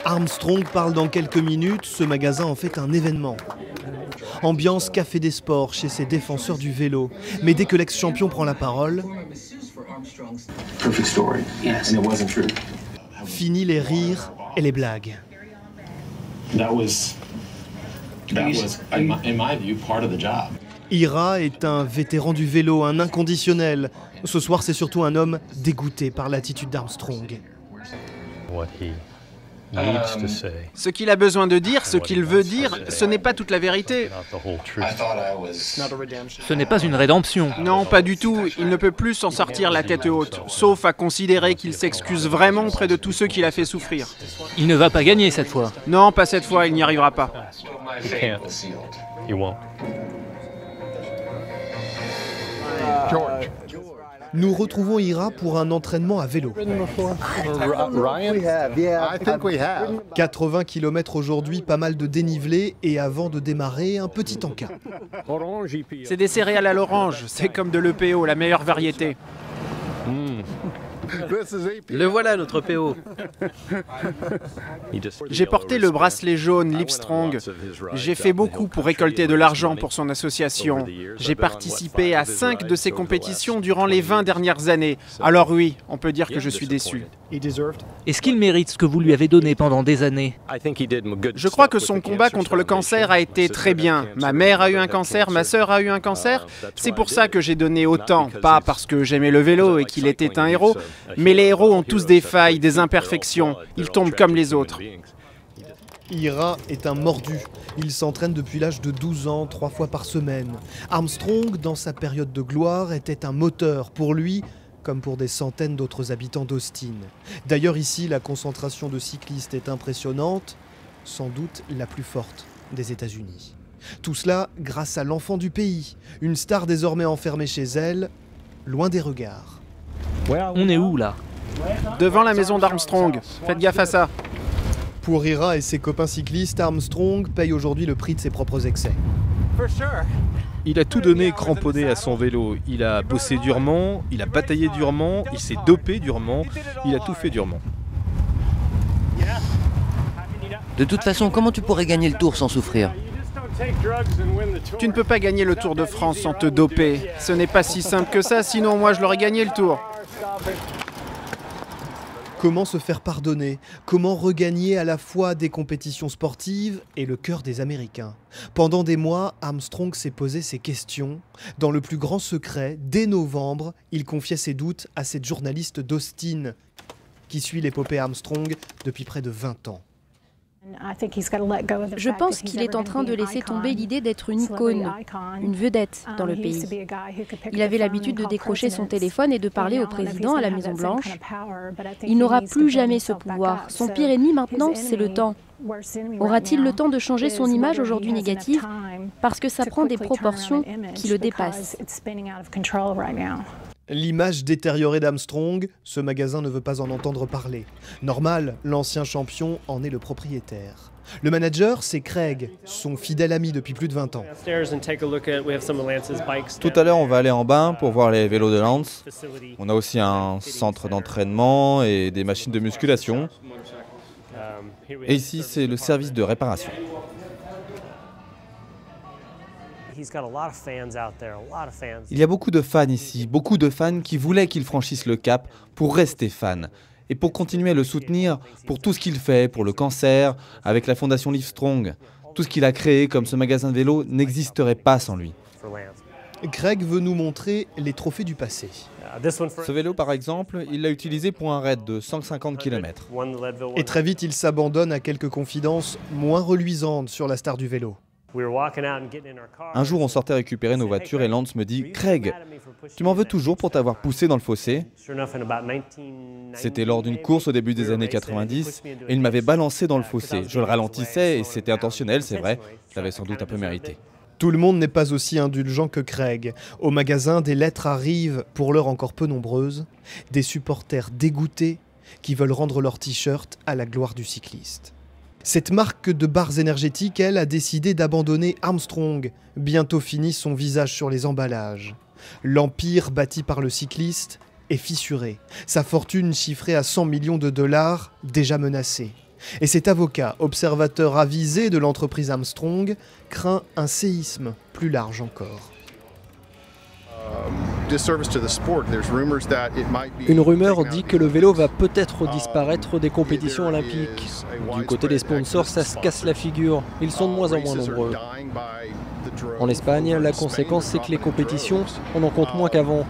Armstrong parle dans quelques minutes, ce magasin en fait un événement. Ambiance café des sports chez ces défenseurs du vélo. Mais dès que l'ex-champion prend la parole, fini les rires et les blagues. Ira est un vétéran du vélo, un inconditionnel. Ce soir, c'est surtout un homme dégoûté par l'attitude d'Armstrong. Ce qu'il a besoin de dire, ce qu'il veut dire, ce n'est pas toute la vérité. Ce n'est pas une rédemption. Non, pas du tout. Il ne peut plus s'en sortir la tête haute, sauf à considérer qu'il s'excuse vraiment auprès de tous ceux qu'il a fait souffrir. Il ne va pas gagner cette fois. Non, pas cette fois, il n'y arrivera pas. Nous retrouvons Ira pour un entraînement à vélo. 80 km aujourd'hui, pas mal de dénivelé et avant de démarrer, un petit encas. C'est des céréales à l'orange, c'est comme de l'EPO, la meilleure variété. Le voilà, notre PO. J'ai porté le bracelet jaune Livestrong. J'ai fait beaucoup pour récolter de l'argent pour son association. J'ai participé à 5 de ses compétitions durant les 20 dernières années. Alors oui, on peut dire que je suis déçu. Est-ce qu'il mérite ce que vous lui avez donné pendant des années? Je crois que son combat contre le cancer a été très bien. Ma mère a eu un cancer, ma sœur a eu un cancer. C'est pour ça que j'ai donné autant, pas parce que j'aimais le vélo et qu'il était un héros, mais les héros ont tous des failles, des imperfections. Ils tombent comme les autres. Ira est un mordu. Il s'entraîne depuis l'âge de 12 ans, 3 fois par semaine. Armstrong, dans sa période de gloire, était un moteur pour lui, comme pour des centaines d'autres habitants d'Austin. D'ailleurs ici, la concentration de cyclistes est impressionnante, sans doute la plus forte des États-Unis. Tout cela grâce à l'enfant du pays, une star désormais enfermée chez elle, loin des regards. On est où là? Devant la maison d'Armstrong. Faites gaffe à ça. Pour Ira et ses copains cyclistes, Armstrong paye aujourd'hui le prix de ses propres excès. Il a tout donné cramponné à son vélo. Il a bossé durement, il a bataillé durement, il s'est dopé durement, il a tout fait durement. De toute façon, comment tu pourrais gagner le Tour sans souffrir? Tu ne peux pas gagner le Tour de France sans te doper. Ce n'est pas si simple que ça, sinon moi je l'aurais gagné le Tour. Comment se faire pardonner? Comment regagner à la fois des compétitions sportives et le cœur des Américains? Pendant des mois, Armstrong s'est posé ces questions. Dans le plus grand secret, dès novembre, il confiait ses doutes à cette journaliste d'Austin qui suit l'épopée Armstrong depuis près de 20 ans. Je pense qu'il est en train de laisser tomber l'idée d'être une icône, une vedette dans le pays. Il avait l'habitude de décrocher son téléphone et de parler au président à la Maison-Blanche. Il n'aura plus jamais ce pouvoir. Son pire ennemi maintenant, c'est le temps. Aura-t-il le temps de changer son image aujourd'hui négative parce que ça prend des proportions qui le dépassent? L'image détériorée d'Armstrong, ce magasin ne veut pas en entendre parler. Normal, l'ancien champion en est le propriétaire. Le manager, c'est Craig, son fidèle ami depuis plus de 20 ans. Tout à l'heure, on va aller en bas pour voir les vélos de Lance. On a aussi un centre d'entraînement et des machines de musculation. Et ici, c'est le service de réparation. Il y a beaucoup de fans ici, beaucoup de fans qui voulaient qu'il franchisse le cap pour rester fan et pour continuer à le soutenir pour tout ce qu'il fait, pour le cancer, avec la fondation Livestrong. Tout ce qu'il a créé comme ce magasin de vélo n'existerait pas sans lui. Craig veut nous montrer les trophées du passé. Ce vélo, par exemple, il l'a utilisé pour un raid de 150 km. Et très vite, il s'abandonne à quelques confidences moins reluisantes sur la star du vélo. Un jour, on sortait récupérer nos voitures et Lance me dit « Craig, tu m'en veux toujours pour t'avoir poussé dans le fossé ?» C'était lors d'une course au début des années 90 et il m'avait balancé dans le fossé. Je le ralentissais et c'était intentionnel, c'est vrai, je l'avais sans doute un peu mérité. Tout le monde n'est pas aussi indulgent que Craig. Au magasin, des lettres arrivent, pour l'heure encore peu nombreuses, des supporters dégoûtés qui veulent rendre leur t-shirt à la gloire du cycliste. Cette marque de barres énergétiques, elle, a décidé d'abandonner Armstrong, bientôt fini son visage sur les emballages. L'empire bâti par le cycliste est fissuré. Sa fortune chiffrée à 100 millions de dollars, déjà menacée. Et cet avocat, observateur avisé de l'entreprise Armstrong, craint un séisme plus large encore. Une rumeur dit que le vélo va peut-être disparaître des compétitions olympiques. Du côté des sponsors, ça se casse la figure. Ils sont de moins en moins nombreux. En Espagne, la conséquence, c'est que les compétitions, on en compte moins qu'avant.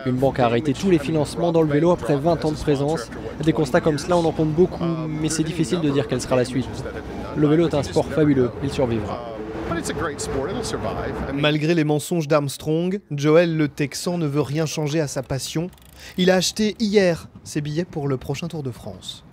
Une banque a arrêté tous les financements dans le vélo après 20 ans de présence. Des constats comme cela, on en compte beaucoup, mais c'est difficile de dire quelle sera la suite. Le vélo est un sport fabuleux, il survivra. Malgré les mensonges d'Armstrong, Joel le Texan ne veut rien changer à sa passion. Il a acheté hier ses billets pour le prochain Tour de France.